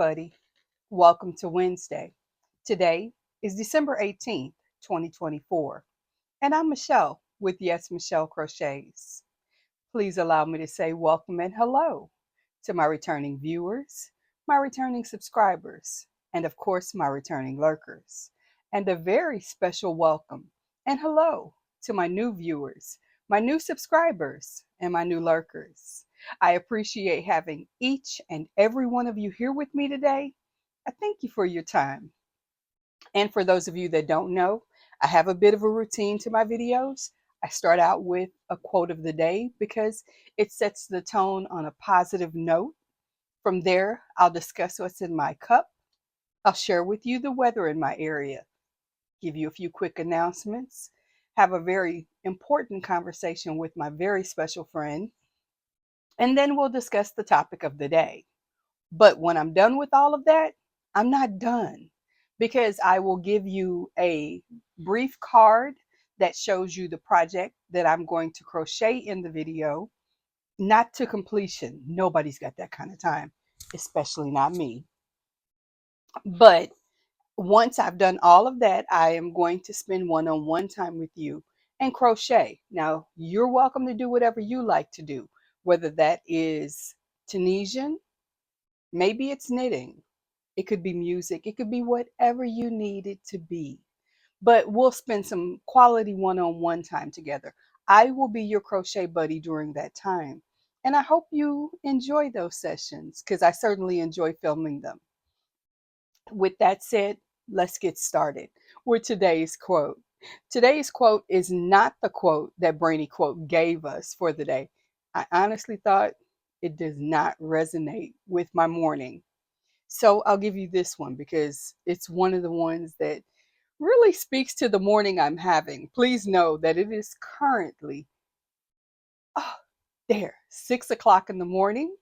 buddy. Welcome to Wednesday. Today is December 18th, 2024, and I'm Michelle with Michelle Crochets. Please allow me to say welcome and hello to my returning viewers, my returning subscribers, and of course, my returning lurkers. And a very special welcome and hello to my new viewers, my new subscribers, and my new lurkers. I appreciate having each and every one of you here with me today. I thank you for your time. And for those of you that don't know, I have a bit of a routine to my videos. I start out with a quote of the day because it sets the tone on a positive note. From there, I'll discuss what's in my cup. I'll share with you the weather in my area, give you a few quick announcements, have a very important conversation with my very special friend, and then we'll discuss the topic of the day. But when I'm done with all of that, I'm not done because I will give you a brief card that shows you the project that I'm going to crochet in the video, not to completion. Nobody's got that kind of time, especially not me. But once I've done all of that, I am going to spend one-on-one time with you and crochet. Now, you're welcome to do whatever you like to do, whether that is Tunisian, maybe it's knitting, it could be music, it could be whatever you need it to be. But we'll spend some quality one-on-one time together. I will be your crochet buddy during that time. And I hope you enjoy those sessions because I certainly enjoy filming them. With that said, let's get started with today's quote. Today's quote is not the quote that Brainy Quote gave us for the day. I honestly thought it does not resonate with my morning. So I'll give you this one because it's one of the ones that really speaks to the morning I'm having. Please know that it is currently, oh, 6 o'clock in the morning.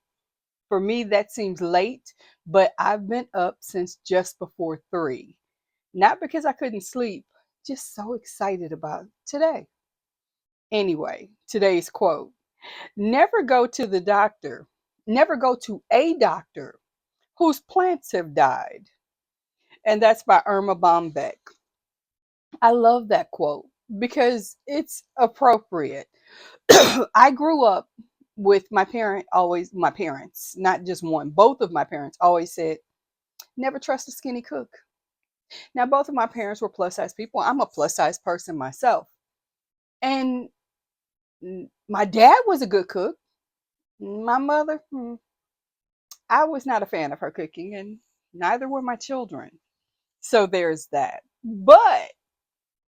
For me, that seems late, but I've been up since just before 3. Not because I couldn't sleep, just so excited about today. Anyway, today's quote: never go to the doctor, never go to a doctor whose plants have died. And that's by Irma Bombeck. I love that quote because it's appropriate. I grew up with my parents, not just one, both of my parents always said, never trust a skinny cook. Now, both of my parents were plus size people. I'm a plus size person myself. And my dad was a good cook. My mother, I was not a fan of her cooking, and neither were my children. So there's that. But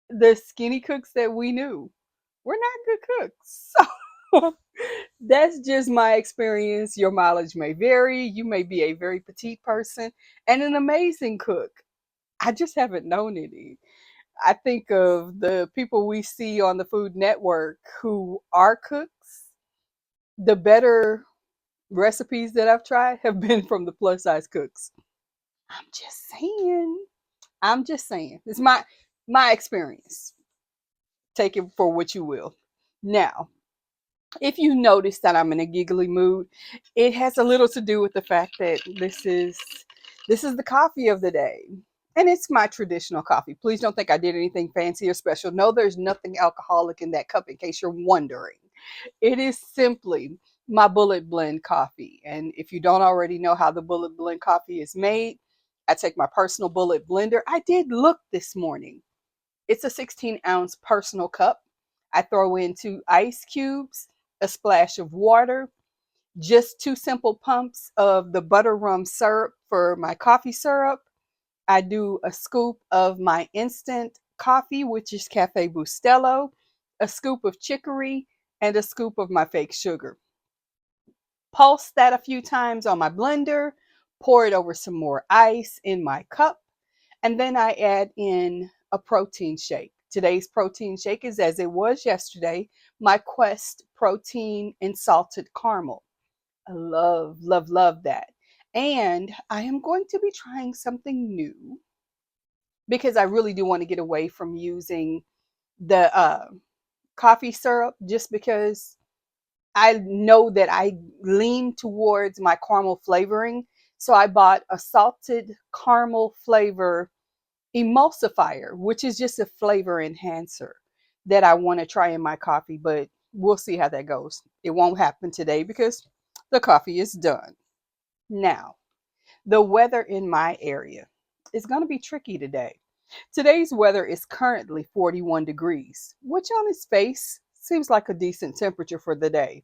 the skinny cooks that we knew were not good cooks. So that's just my experience. Your mileage may vary. You may be a very petite person and an amazing cook. I just haven't known any. I think of the people we see on the Food Network who are cooks. The better recipes that I've tried have been from the plus size cooks. I'm just saying. I'm just saying. It's my experience. Take it for what you will. Now, if you notice that I'm in a giggly mood, it has a little to do with the fact that this is the coffee of the day. And it's my traditional coffee. Please don't think I did anything fancy or special. No, there's nothing alcoholic in that cup, in case you're wondering. It is simply my bullet blend coffee. And if you don't already know how the bullet blend coffee is made, I take my personal bullet blender. I did look this morning. It's a 16-ounce personal cup. I throw in 2 ice cubes, a splash of water, just 2 simple pumps of the butter rum syrup for my coffee syrup. I do a scoop of my instant coffee, which is Cafe Bustelo, a scoop of chicory, and a scoop of my fake sugar. Pulse that a few times on my blender, pour it over some more ice in my cup, and then I add in a protein shake. Today's protein shake is, as it was yesterday, my Quest protein and salted caramel. I love, love, love that. And I am going to be trying something new because I really do want to get away from using the coffee syrup, just because I know that I lean towards my caramel flavoring. So I bought a salted caramel flavor emulsifier, which is just a flavor enhancer that I want to try in my coffee, but we'll see how that goes. It won't happen today because the coffee is done. Now, the weather in my area is going to be tricky today. Today's weather is currently 41 degrees, which on its face seems like a decent temperature for the day.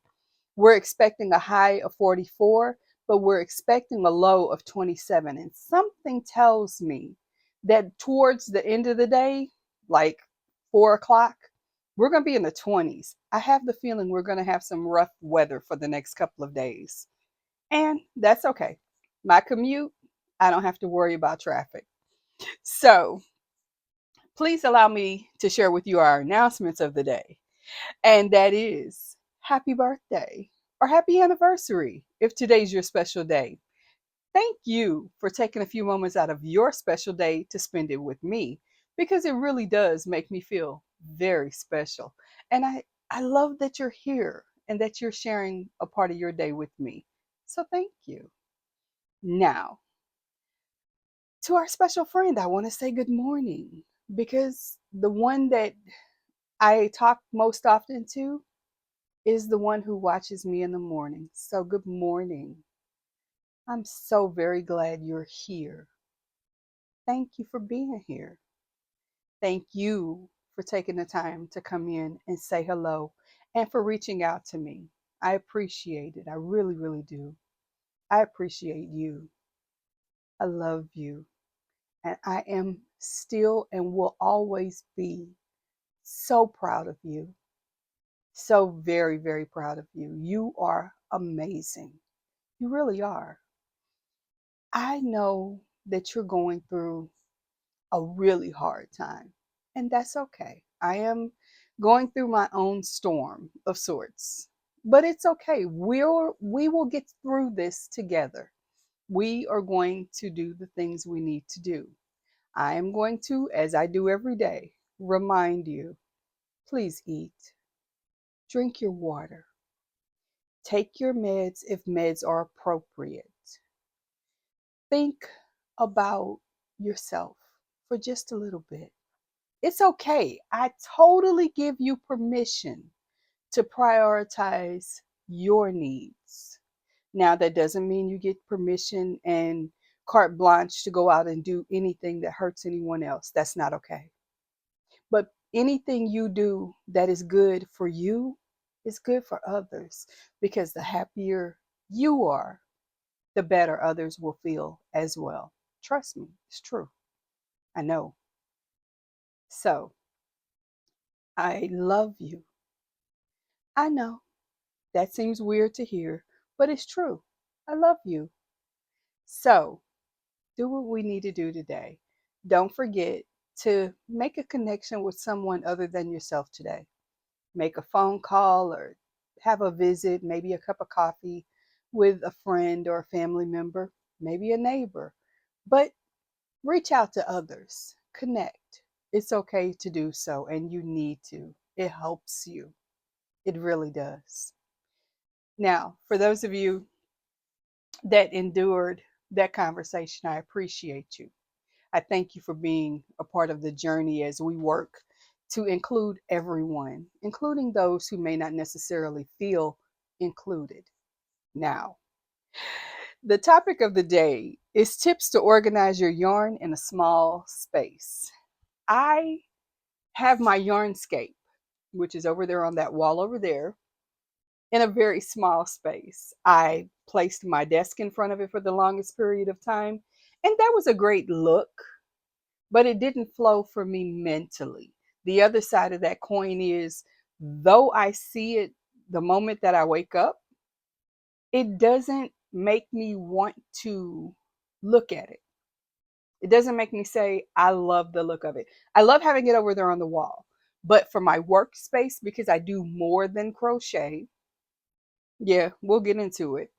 We're expecting a high of 44, but we're expecting a low of 27. And something tells me that towards the end of the day, like 4 o'clock, we're going to be in the 20s. I have the feeling we're going to have some rough weather for the next couple of days. And that's okay. My commute, I don't have to worry about traffic. So please allow me to share with you our announcements of the day. And that is happy birthday or happy anniversary if today's your special day. Thank you for taking a few moments out of your special day to spend it with me because it really does make me feel very special. And I love that you're here and that you're sharing a part of your day with me. So thank you. Now, to our special friend, I want to say good morning because the one that I talk most often to is the one who watches me in the morning. So, good morning. I'm so very glad you're here. Thank you for being here. Thank you for taking the time to come in and say hello and for reaching out to me. I appreciate it. I really, really do. I appreciate you. I love you. And I am still and will always be so proud of you. So very, very proud of you. You are amazing. You really are. I know that you're going through a really hard time, and that's okay. I am going through my own storm of sorts, but it's okay. We will get through this together. We are going to do the things we need to do. I am going to, as I do every day, remind you, please eat, drink your water, take your meds if meds are appropriate. Think about yourself for just a little bit. It's okay. I totally give you permission to prioritize your needs. Now, that doesn't mean you get permission and carte blanche to go out and do anything that hurts anyone else. That's not okay. But anything you do that is good for you is good for others because the happier you are, the better others will feel as well. Trust me, it's true. I know. So I love you. I know that seems weird to hear, but it's true. I love you. So do what we need to do today. Don't forget to make a connection with someone other than yourself today. Make a phone call or have a visit, maybe a cup of coffee with a friend or a family member, maybe a neighbor. But reach out to others, connect. It's okay to do so, and you need to. It helps you. It really does. Now, for those of you that endured that conversation, I appreciate you. I thank you for being a part of the journey as we work to include everyone, including those who may not necessarily feel included. Now, the topic of the day is tips to organize your yarn in a small space. I have my yarnscape, which is over there on that wall over there, in a very small space. I placed my desk in front of it for the longest period of time, and that was a great look, but it didn't flow for me mentally. The other side of that coin is, though I see it the moment that I wake up, it doesn't make me want to look at it. It doesn't make me say, I love the look of it. I love having it over there on the wall. But for my workspace, because I do more than crochet, yeah, we'll get into it.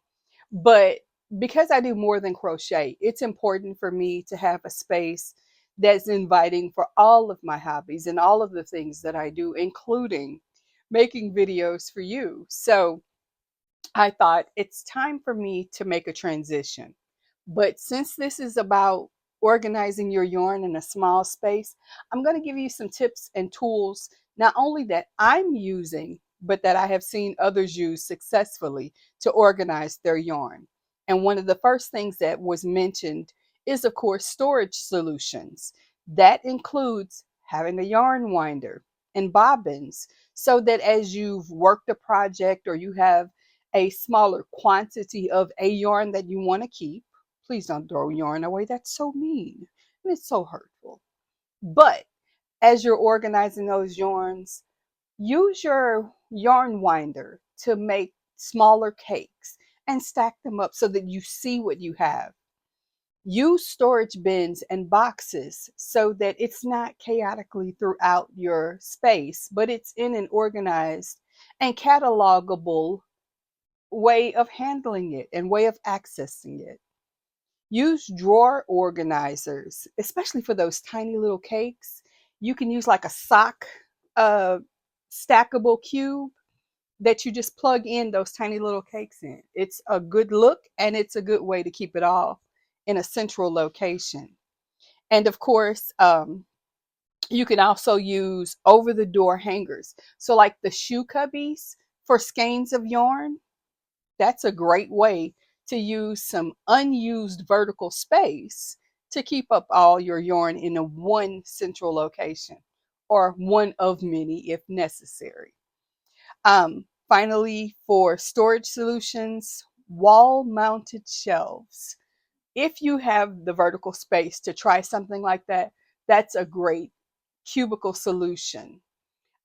But because I do more than crochet, it's important for me to have a space that's inviting for all of my hobbies and all of the things that I do, including making videos for you. So I thought it's time for me to make a transition. But since this is about organizing your yarn in a small space, I'm going to give you some tips and tools, not only that I'm using, but that I have seen others use successfully to organize their yarn. And one of the first things that was mentioned is, of course, storage solutions. That includes having a yarn winder and bobbins so that as you've worked a project or you have a smaller quantity of a yarn that you want to keep, please don't throw yarn away. That's so mean and it's so hurtful. But as you're organizing those yarns, use your yarn winder to make smaller cakes and stack them up so that you see what you have. Use storage bins and boxes so that it's not chaotically throughout your space, but it's in an organized and catalogable way of handling it and way of accessing it. Use drawer organizers, especially for those tiny little cakes. You can use like a sock uh, stackable cube that you just plug in those tiny little cakes in. It's a good look and it's a good way to keep it all in a central location. And of course, you can also use over the door hangers. So, like the shoe cubbies for skeins of yarn, that's a great way to use some unused vertical space to keep up all your yarn in a one central location or one of many if necessary. Finally, for storage solutions, wall mounted shelves. If you have the vertical space to try something like that, that's a great cubicle solution.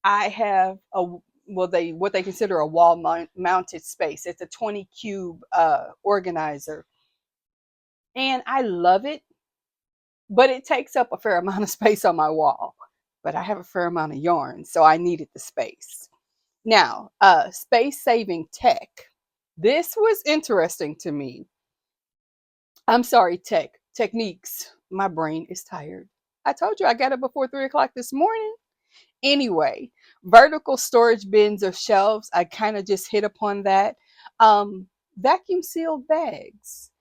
I have a well, they what they consider a wall mounted space. It's a 20 cube organizer, and I love it, but it takes up a fair amount of space on my wall. But I have a fair amount of yarn, so I needed the space. Now, space saving tech. This was interesting to me. I'm sorry, techniques. My brain is tired. I told you I got up before 3 o'clock this morning. Anyway, vertical storage bins or shelves, I kind of just hit upon that. Vacuum sealed bags.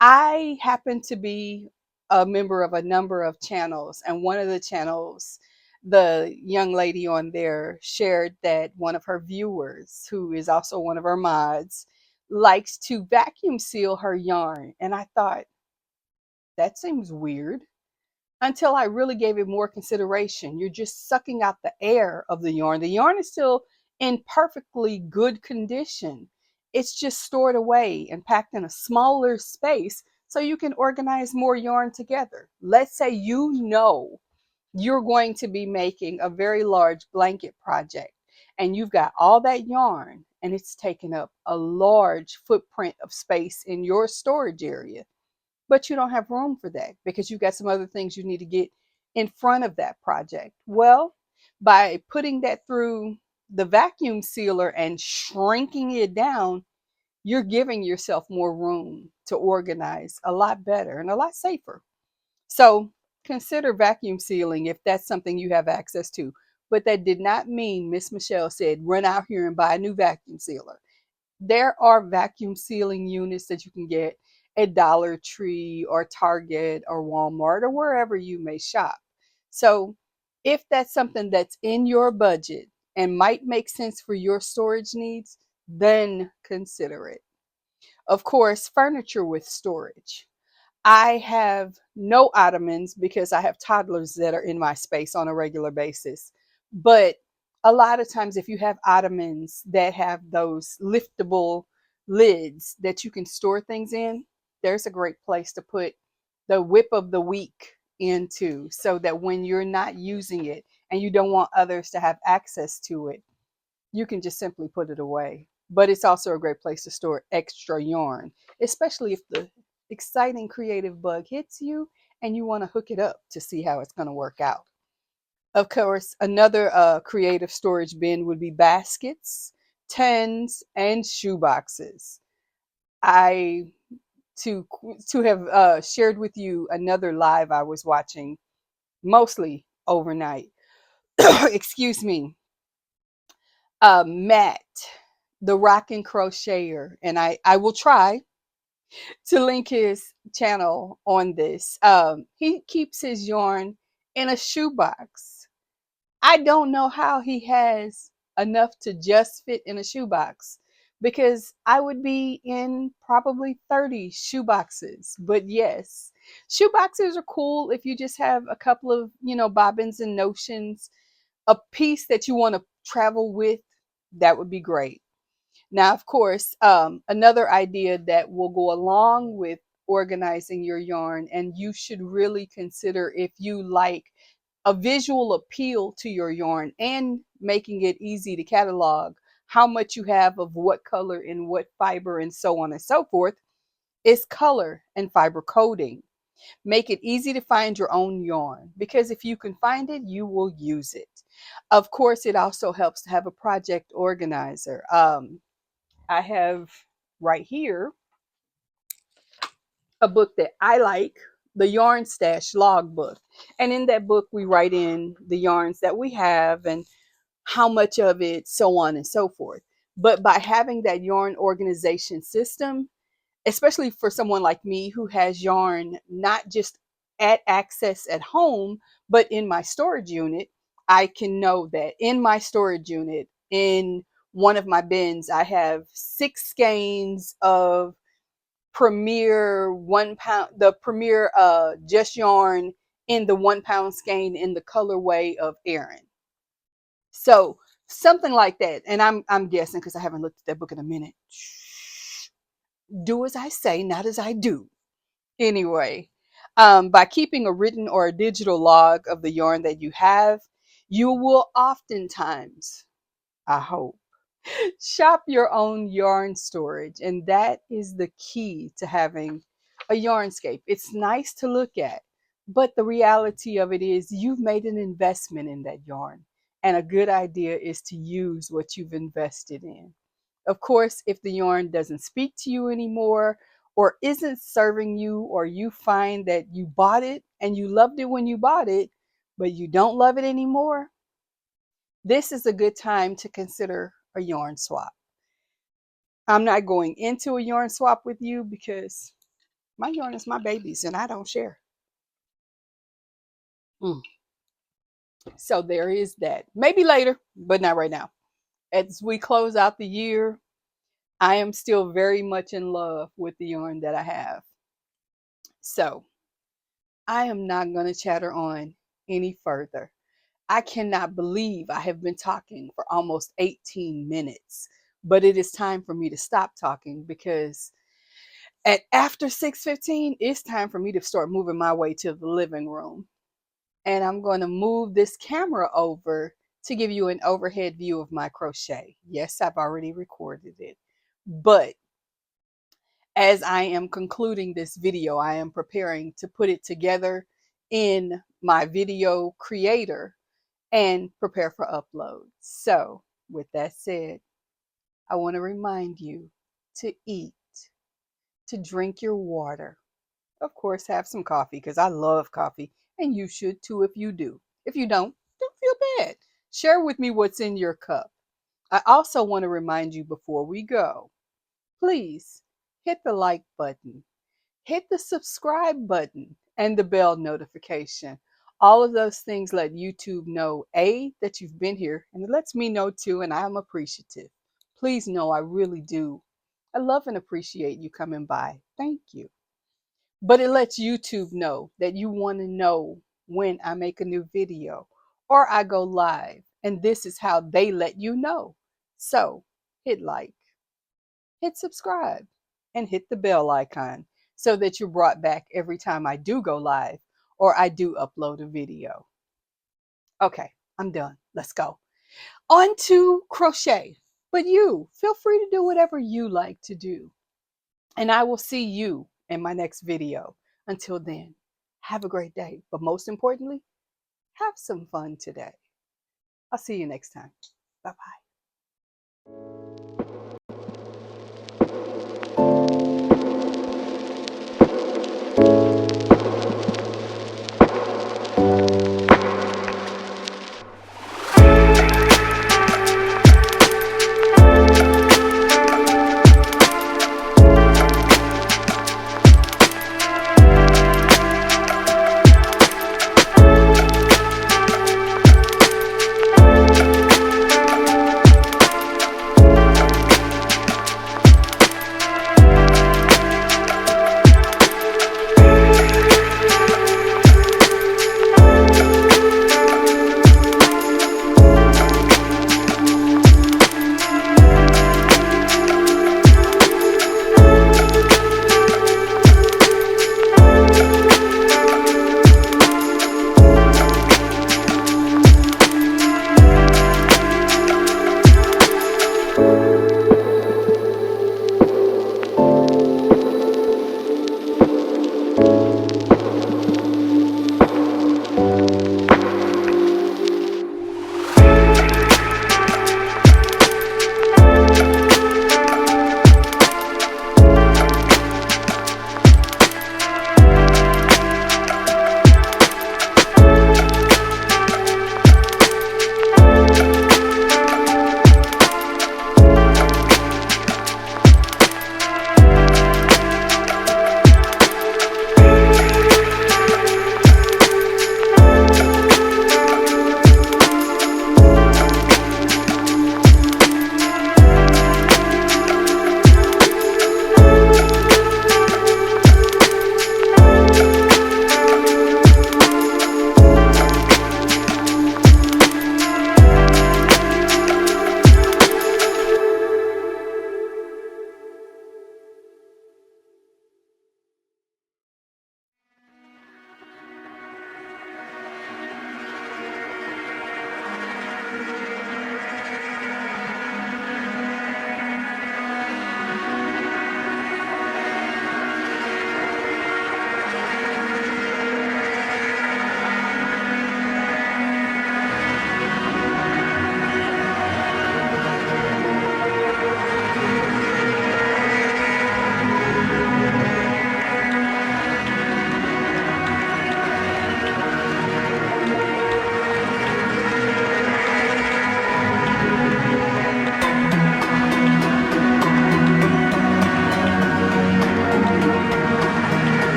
I happen to be a member of a number of channels, and one of the channels, the young lady on there shared that one of her viewers, who is also one of her mods, likes to vacuum seal her yarn. And I thought, that seems weird until I really gave it more consideration. You're just sucking out the air of the yarn. The yarn is still in perfectly good condition. It's just stored away and packed in a smaller space so you can organize more yarn together. Let's say you know you're going to be making a very large blanket project and you've got all that yarn and it's taken up a large footprint of space in your storage area, but you don't have room for that because you've got some other things you need to get in front of that project. Well, by putting that through the vacuum sealer and shrinking it down, you're giving yourself more room to organize a lot better and a lot safer. So consider vacuum sealing if that's something you have access to. But that did not mean Miss Michelle said, run out here and buy a new vacuum sealer. There are vacuum sealing units that you can get at Dollar Tree or Target or Walmart or wherever you may shop. So if that's something that's in your budget and might make sense for your storage needs, then consider it. Of course, furniture with storage. I have no ottomans because I have toddlers that are in my space on a regular basis. But a lot of times, if you have ottomans that have those liftable lids that you can store things in, there's a great place to put the whip of the week into so that when you're not using it and you don't want others to have access to it, you can just simply put it away. But it's also a great place to store extra yarn, especially if the exciting creative bug hits you and you want to hook it up to see how it's going to work out. Of course, another creative storage bin would be baskets, tins, and shoe boxes. I to have shared with you another live I was watching, mostly overnight. Excuse me. Matt, the rockin' crocheter, and I will try. to link his channel on this. He keeps his yarn in a shoebox. I don't know how he has enough to just fit in a shoebox because I would be in probably 30 shoeboxes. But yes, shoeboxes are cool if you just have a couple of, bobbins and notions, a piece that you want to travel with. That would be great. Now, of course, another idea that will go along with organizing your yarn, and you should really consider if you like a visual appeal to your yarn and making it easy to catalog how much you have of what color and what fiber and so on and so forth, is color and fiber coding. Make it easy to find your own yarn because if you can find it, you will use it. Of course, it also helps to have a project organizer. I have right here a book that I like, the Yarn Stash Log Book. And in that book, we write in the yarns that we have and how much of it, so on and so forth. But by having that yarn organization system, especially for someone like me who has yarn not just at access at home, but in my storage unit, I can know that in my storage unit, in one of my bins, I have 6 skeins of Premier 1 pound, the Premier Just Yarn in the 1 pound skein in the colorway of Erin. So something like that. And I'm guessing because I haven't looked at that book in a minute. Do as I say, not as I do. Anyway, by keeping a written or a digital log of the yarn that you have, you will oftentimes, I hope, shop your own yarn storage. And that is the key to having a yarnscape. It's nice to look at, but the reality of it is you've made an investment in that yarn. And a good idea is to use what you've invested in. Of course, if the yarn doesn't speak to you anymore or isn't serving you, or you find that you bought it and you loved it when you bought it, but you don't love it anymore, this is a good time to consider a yarn swap. I'm not going into a yarn swap with you because my yarn is my baby's and I don't share. Mm. So there is that. Maybe later, but not right now. As we close out the year, I am still very much in love with the yarn that I have. So I am not going to chatter on any further. I cannot believe I have been talking for almost 18 minutes, but it is time for me to stop talking because at after 6:15, it's time for me to start moving my way to the living room. And I'm going to move this camera over to give you an overhead view of my crochet. Yes, I've already recorded it. But as I am concluding this video, I am preparing to put it together in my video creator and prepare for upload. So, with that said, I want to remind you to eat, to drink your water. Of course, have some coffee because I love coffee, and you should too if you do. If you don't feel bad. Share with me what's in your cup. I also want to remind you before we go, please hit the like button, hit the subscribe button, and the bell notification. All of those things let YouTube know, A, that you've been here, and it lets me know too, and I'm appreciative. Please know I really do. I love and appreciate you coming by. Thank you. But it lets YouTube know that you want to know when I make a new video or I go live. And this is how they let you know. So hit like, hit subscribe, and hit the bell icon so that you're brought back every time I do go live or I do upload a video. Okay, I'm done. Let's go. On to crochet. But you, feel free to do whatever you like to do. And I will see you in my next video. Until then, have a great day. But most importantly, have some fun today. I'll see you next time. Bye bye.